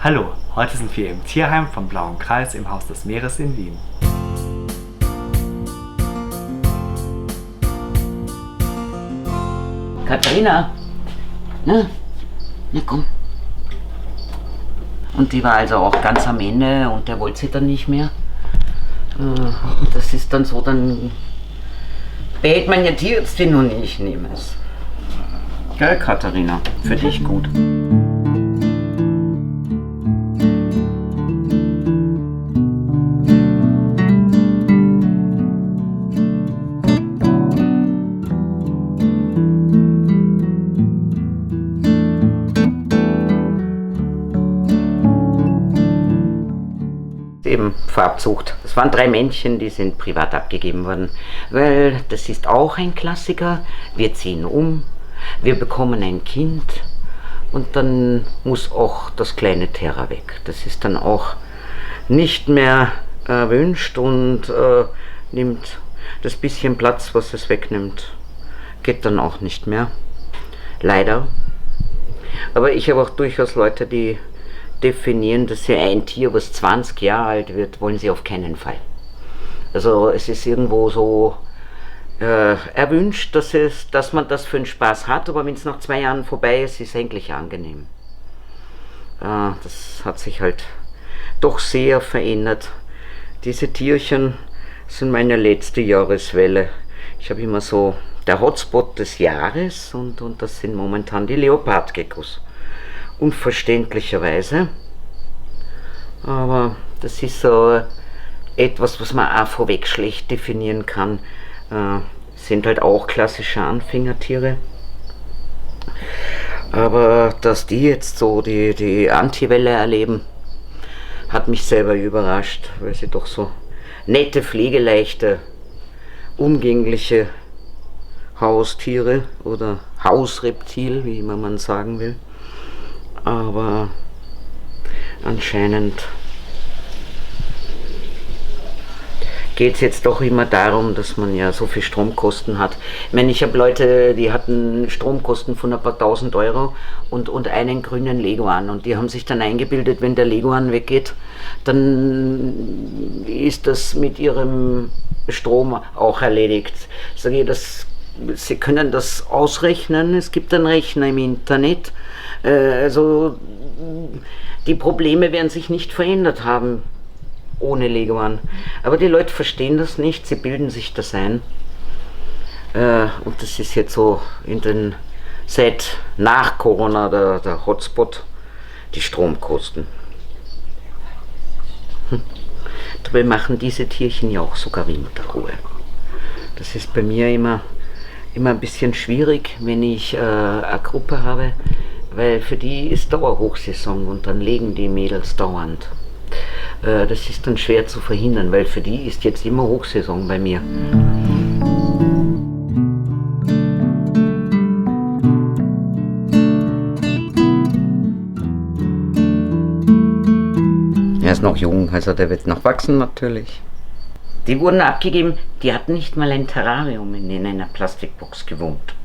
Hallo, heute sind wir im Tierheim vom Blauen Kreis im Haus des Meeres in Wien. Katharina, na komm. Und die war also auch ganz am Ende und der wollte sie dann nicht mehr. Das ist dann so, dann bät man ja Tierärztin und ich nehme es. Gell, Katharina? Für dich gut. Eben Farbzucht. Das waren 3 Männchen, die sind privat abgegeben worden, weil das ist auch ein Klassiker. Wir ziehen um, wir bekommen ein Kind und dann muss auch das kleine Terra weg. Das ist dann auch nicht mehr erwünscht und nimmt das bisschen Platz, was es wegnimmt, geht dann auch nicht mehr. Leider. Aber ich habe auch durchaus Leute, die definieren, dass sie ein Tier, was 20 Jahre alt wird, wollen sie auf keinen Fall. Also es ist irgendwo so erwünscht, dass man das für einen Spaß hat, aber wenn es nach 2 Jahren vorbei ist, ist es endlich angenehm. Das hat sich halt doch sehr verändert. Diese Tierchen sind meine letzte Jahreswelle. Ich habe immer so der Hotspot des Jahres und das sind momentan die Leopardgeckos. Unverständlicherweise, aber das ist so etwas, was man auch vorweg schlecht definieren kann. Sind halt auch klassische Anfängertiere, aber dass die jetzt so die Antiwelle erleben, hat mich selber überrascht, weil sie doch so nette, pflegeleichte, umgängliche Haustiere oder Hausreptil, wie immer man sagen will. Aber anscheinend geht es jetzt doch immer darum, dass man ja so viel Stromkosten hat. Ich meine, ich habe Leute, die hatten Stromkosten von ein paar tausend Euro und einen grünen Leguan. Und die haben sich dann eingebildet, wenn der Leguan weggeht, dann ist das mit ihrem Strom auch erledigt. Sage ich, Sie können das ausrechnen, es gibt einen Rechner im Internet. Also die Probleme werden sich nicht verändert haben ohne Leguan. Aber die Leute verstehen das nicht, sie bilden sich das ein. Und das ist jetzt so seit nach Corona der Hotspot, die Stromkosten. Dabei machen diese Tierchen ja auch sogar Winterruhe. Das ist bei mir immer ein bisschen schwierig, wenn ich eine Gruppe habe, weil für die ist Dauerhochsaison und dann legen die Mädels dauernd. Das ist dann schwer zu verhindern, weil für die ist jetzt immer Hochsaison bei mir. Er ist noch jung, also der wird noch wachsen natürlich. Die wurden abgegeben, die hatten nicht mal ein Terrarium in einer Plastikbox gewohnt.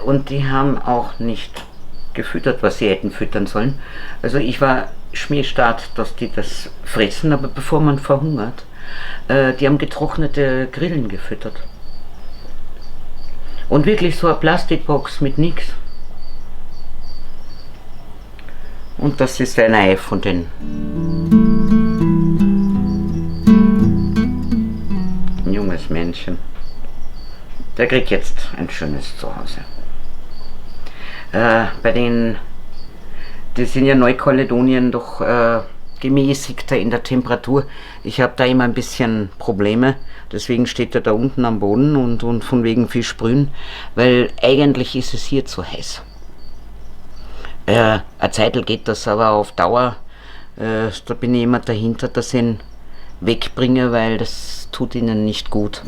Und die haben auch nicht gefüttert, was sie hätten füttern sollen. Also ich war schmierstark, dass die das fressen, aber bevor man verhungert, die haben getrocknete Grillen gefüttert. Und wirklich so eine Plastikbox mit nichts. Und das ist ein Ei von den junges Männchen. Der kriegt jetzt ein schönes Zuhause. Die sind ja Neukaledonien doch gemäßigter in der Temperatur. Ich habe da immer ein bisschen Probleme, deswegen steht er da unten am Boden und von wegen viel sprühen, weil eigentlich ist es hier zu heiß. Eine Zeitl geht das, aber auf Dauer, da bin ich immer dahinter, dass ich ihn wegbringe, weil das tut ihnen nicht gut.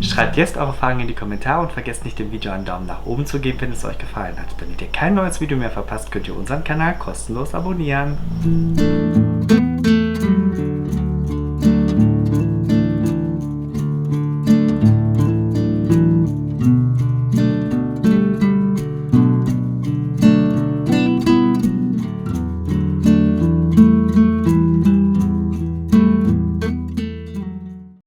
Schreibt jetzt eure Fragen in die Kommentare und vergesst nicht, dem Video einen Daumen nach oben zu geben, wenn es euch gefallen hat. Damit ihr kein neues Video mehr verpasst, könnt ihr unseren Kanal kostenlos abonnieren.